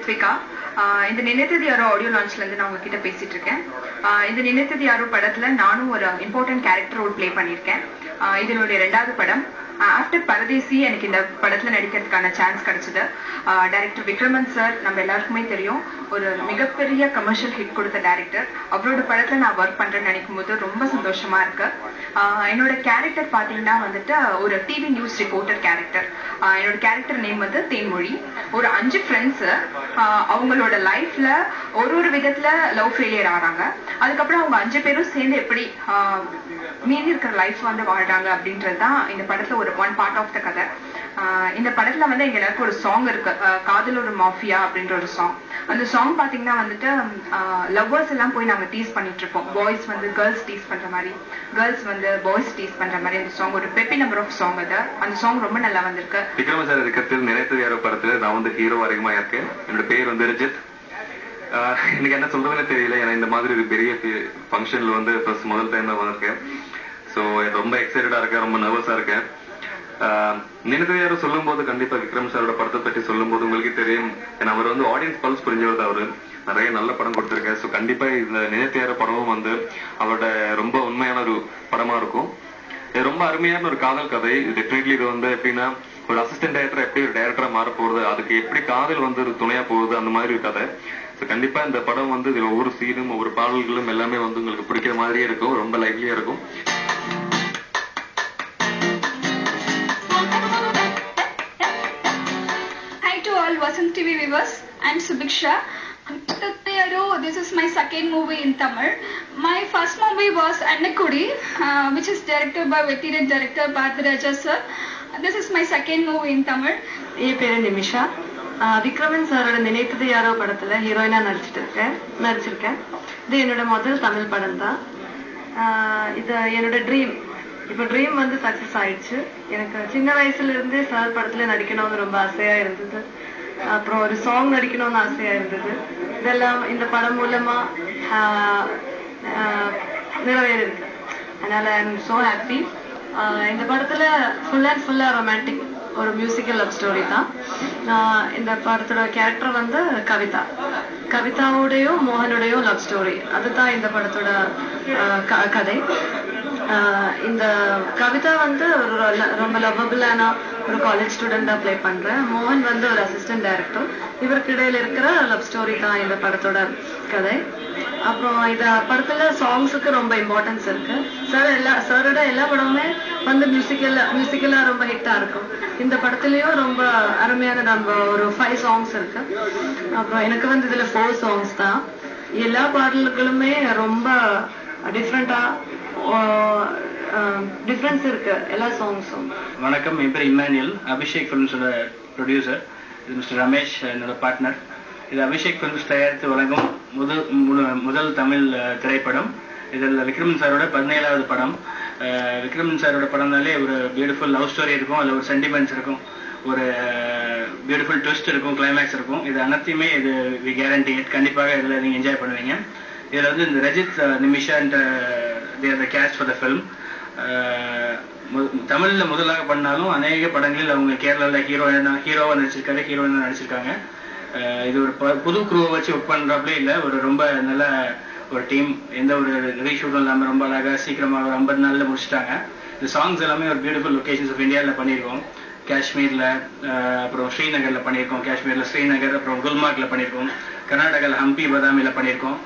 ரித்விகா. இந்த நினைத்தது யாரோ ஆடியோ லான்ச்ல இருந்து நான் உங்ககிட்ட பேசிட்டு இருக்கேன். இந்த நினைத்தது யாரோ படத்துல நானும் ஒரு இம்பார்ட்டன்ட் கேரக்டர் ரோல் பிளே பண்ணியிருக்கேன். இதனுடைய 2வது படம். ஆஃப்டர் பரதேசி எனக்கு இந்த படத்துல நடிக்கிறதுக்கான சான்ஸ் கிடைச்சது. டைரக்டர் விக்ரமன் சார் நம்ம எல்லாருக்குமே தெரியும், ஒரு மிகப்பெரிய கமர்ஷியல் ஹிட் கொடுத்த டைரக்டர். அவரோட படத்துல நான் ஒர்க் பண்றேன்னு நினைக்கும் போது ரொம்ப சந்தோஷமா இருக்கு. என்னோட கேரக்டர் பாத்தீங்கன்னா வந்துட்டு ஒரு டிவி நியூஸ் ரிப்போர்ட்டர் கேரக்டர். என்னோட கேரக்டர் நேம் வந்து தேன்மொழி. ஒரு 5 ஃப்ரெண்ட்ஸ் அவங்களோட லைஃப்ல ஒரு விதத்துல லவ் ஃபெயிலியர் ஆறாங்க. அதுக்கப்புறம் அவங்க 5 பேரும் சேர்ந்து எப்படி மீதி இருக்கிற லைஃப் வந்து வாழ்றாங்க அப்படின்றதுதான் இந்த படத்துல ஒரு ஒன் பார்ட் ஆஃப் த கதை. இந்த படத்துல வந்து எங்க எல்லாருக்கும் ஒரு சாங் இருக்கு, காதல் ஒரு மாஃபியா அப்படின்ற ஒரு சாங். அந்த சாங் பாத்தீங்கன்னா வந்துட்டு லவ்வர்ஸ் எல்லாம் போய் நாங்க டீஸ் பண்ணிட்டு இருப்போம். பாய்ஸ் வந்து கேர்ள்ஸ் டீஸ் பண்ற மாதிரி, கேர்ள்ஸ் வந்து பாய்ஸ் டீஸ் பண்ற மாதிரி அந்த சாங் ஒரு பெப்பி நம்பர் ஆஃப் சாங். அது அந்த சாங் ரொம்ப நல்லா வந்திருக்கு. விக்ரமன் சார் இருக்கிறது நினைத்தது யாரோ படத்துல நான் வந்து ஹீரோ வரைக்குமா இருக்கேன். என்னோட பேர் வந்து ரிஜித். எனக்கு என்ன சொல்றதுன்னு தெரியல, ஏன்னா இந்த மாதிரி ஒரு பெரிய ஃபங்க்ஷன்ல வந்து ஃபர்ஸ்ட் முதல் டைம் தான் வந்திருக்கேன். ஸோ ரொம்ப எக்ஸைட்டடா இருக்கேன், ரொம்ப நர்வஸா இருக்கேன். நினைத்தது யாரோ சொல்லும் போது கண்டிப்பா விக்ரம் சாரோட படத்தை பற்றி சொல்லும் போது உங்களுக்கு தெரியும், ஏன்னா அவர் வந்து ஆடியன்ஸ் பல்ஸ் புரிஞ்சவர். அவரு நிறைய நல்ல படம் கொடுத்திருக்காரு. ஸோ கண்டிப்பா இந்த நினைத்தது யாரோ படமும் வந்து அவரோட ரொம்ப உண்மையான ஒரு படமா இருக்கும். இது ரொம்ப அருமையான ஒரு காதல் கதை. டெஃபினெட்லி இது வந்து எப்படின்னா ஒரு அசிஸ்டன்ட் டைரக்டர் எப்படி ஒரு டைரக்டரா மாற போகுது, அதுக்கு எப்படி காதல் வந்து ஒரு துணையா போகுது, அந்த மாதிரி ஒரு கதை. ஸோ கண்டிப்பா இந்த படம் வந்து இதுல ஒவ்வொரு சீனும் ஒவ்வொரு பாடல்களும் எல்லாமே வந்து உங்களுக்கு பிடிக்கிற மாதிரியே இருக்கும், ரொம்ப லைவ்லியா இருக்கும். Vasant TV viewers, I'm Subiksha. This is my second movie in Tamil. My first movie was Annakudi, which is directed by Vettira director Bharadaraja sir. This is my second movie in Tamil. என் பேரு நிமிஷா. விக்ரமன் சாரோட நினைத்தது யாரோ படத்துல ஹீரோயினா நடிச்சிருக்கேன். இது என்னோட முதல் தமிழ் படம் தான். இது என்னோட ட்ரீம். இப்போ ட்ரீம் வந்து சக்சஸ் ஆயிடுச்சு. எனக்கு சின்ன வயசுல இருந்தே சார் படத்துல நடிக்கணும்னு ரொம்ப ஆசையா இருந்தது. அப்புறம் ஒரு சாங் நடிக்கணும்னு ஆசையா இருந்தது. இதெல்லாம் இந்த படம் மூலமா நிறைவேறிருக்கு. அதனால ஐ எம் சோ ஹாப்பி. இந்த படத்துல ஃபுல்லா ரொமான்டிக் ஒரு மியூசிக்கல் லவ் ஸ்டோரி தான். இந்த படத்தோட கேரக்டர் வந்து கவிதாவோடையும் மோகனோடையும் லவ் ஸ்டோரி. அதுதான் இந்த படத்தோட கதை. இந்த கவிதா வந்து ரொம்ப லவ்வபிளான ஒரு காலேஜ் ஸ்டூடெண்டா பிளே பண்றேன். மோகன் வந்து ஒரு அசிஸ்டன்ட் டைரக்டர். இவருக்கு இடையில இருக்கிற லவ் ஸ்டோரி தான் இந்த படத்தோட கதை. அப்புறம் இந்த படத்துல சாங்ஸுக்கு ரொம்ப இம்பார்ட்டன்ஸ் இருக்கு. சாரோட எல்லா படமுமே வந்து மியூசிக்கலா ரொம்ப ஹிட்டா இருக்கும். இந்த படத்துலயும் ரொம்ப அருமையான நம்ம ஒரு 5 சாங்ஸ் இருக்கு. அப்புறம் எனக்கு வந்து இதுல 4 சாங்ஸ் தான். எல்லா பாடல்களுமே ரொம்ப டிஃபரன்ஸ் இருக்கு எல்லா சாங்ஸும். வணக்கம், என் பேர் இமானுவேல். அபிஷேக் ஃபிலிம்ஸோட ப்ரொடியூசர். இது மிஸ்டர் ரமேஷ் என்னோட பார்ட்னர். இது அபிஷேக் ஃபிலிம்ஸ் தயாரித்து வழங்கும் முதல் தமிழ் திரைப்படம். இதில் விக்ரமன் சாரோட 17வது படம். விக்ரமன் சாரோட படம்னாலே ஒரு பியூட்டிஃபுல் லவ் ஸ்டோரி இருக்கும், அதில் ஒரு சென்டிமெண்ட்ஸ் இருக்கும், ஒரு பியூட்டிஃபுல் ட்விஸ்ட் இருக்கும், கிளைமேக்ஸ் இருக்கும். இது அனைத்தையுமே இது வி கேரண்டி கண்டிப்பாக இதில் நீங்கள் என்ஜாய் பண்ணுவீங்க. இதில் வந்து இந்த ரஜித் நிமிஷா தேர் த கேஸ்ட் ஃபார் த ஃபிலிம். தமிழில் முதலாக பண்ணாலும் அநேக படங்களில் அவங்க கேரளாவில் ஹீரோவாக நடிச்சிருக்காரு, ஹீரோயினாக நடிச்சிருக்காங்க. இது ஒரு புது குரூவை வச்சு ஒர்க் பண்ணுறாப்லே இல்லை, ஒரு ரொம்ப நல்ல ஒரு டீம். எந்த ஒரு ரீஷூட்டும் இல்லாமல் ரொம்ப அழகாக சீக்கிரமாக 50 நாளில் முடிச்சுட்டாங்க. இந்த சாங்ஸ் எல்லாமே ஒரு பியூட்டிஃபுல் லொக்கேஷன்ஸ் ஆஃப் இந்தியாவில் பண்ணியிருக்கோம். காஷ்மீரில், அப்புறம் ஸ்ரீநகரில் பண்ணியிருக்கோம். காஷ்மீரில் ஸ்ரீநகர், அப்புறம் குல்மார்க்கில் பண்ணியிருக்கோம். கர்நாடகாவில் ஹம்பி பதாமியில் பண்ணியிருக்கோம்.